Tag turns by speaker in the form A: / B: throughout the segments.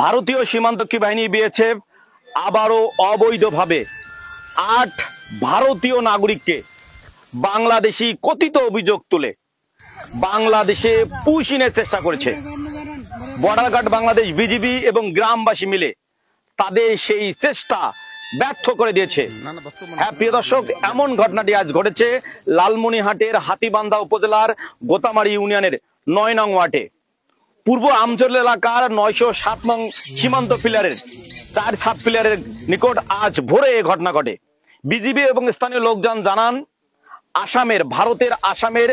A: ভারতীয় সীমান্তরক্ষী বাহিনী বিএসএফ আবারও অবৈধভাবে ৮ ভারতীয় নাগরিককে বাংলাদেশি কথিত অভিযোগ তুলে বাংলাদেশে পুশিনের চেষ্টা করেছে। বর্ডার গার্ড বাংলাদেশ, বিজিবি এবং গ্রামবাসী মিলে তাদের সেই চেষ্টা ব্যর্থ করে দিয়েছে। হ্যাঁ প্রিয় দর্শক, এমন ঘটনাটি আজ ঘটেছে লালমনিরহাটের হাতীবান্ধা উপজেলার গোতামারি ইউনিয়নের ৯ নং ওয়ার্ডে। পূর্ব আমচল এলাকার ৯০৭ নং সীমান্ত পিলারের ৪ সাব পিলারের নিকট আজ ভোরে এ ঘটনা ঘটে। বিজিবি এবং স্থানীয় লোকজন জানান, ভারতের আসামের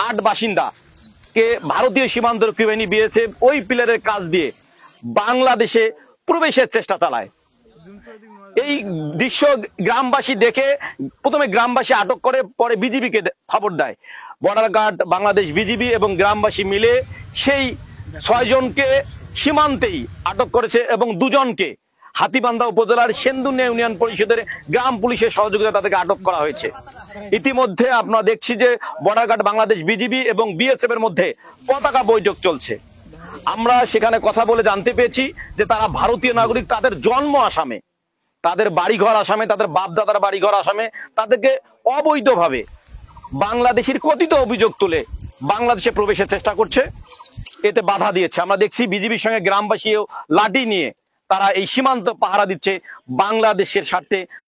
A: ৮ বাসিন্দা কে ভারতীয় সীমান্তরক্ষী বাহিনী বিএসএফ ওই পিলারের কাজ দিয়ে বাংলাদেশে প্রবেশের চেষ্টা চালায়। এই দৃশ্য গ্রামবাসী দেখে প্রথমে গ্রামবাসী আটক করে, পরে বিজিবিকে খবর দেয়। বর্ডার গার্ড বাংলাদেশ, বিজিবি এবং গ্রামবাসী মিলে সেই ৬ জনকে সীমান্তেই আটক করেছে এবং ২ জনকে হাতীবান্ধা উপজেলার সেন্দুনিয়া ইউনিয়ন পরিষদের গ্রাম পুলিশের সহযোগিতা তাদেরকে আটক করা হয়েছে। ইতিমধ্যে আমরা দেখছি যে বর্ডার গার্ড বাংলাদেশ, বিজিবি এবং বিএসএফ এর মধ্যে পতাকা বৈঠক চলছে। আমরা সেখানে কথা বলে জানতে পেরেছি যে তারা ভারতীয় নাগরিক, তাদের জন্ম আসামে, তাদের বাড়িঘর আসামে, তাদের বাপদাদার বাড়িঘর আসামে, তাদেরকে অবৈধভাবে বাংলাদেশের কথিত অভিযোগ তুলে বাংলাদেশে প্রবেশের চেষ্টা করছে, এতে বাধা দিয়েছে। আমরা দেখছি বিজিবির সঙ্গে গ্রামবাসীও লাঠি নিয়ে তারা এই সীমান্ত পাহারা দিচ্ছে বাংলাদেশের স্বার্থে।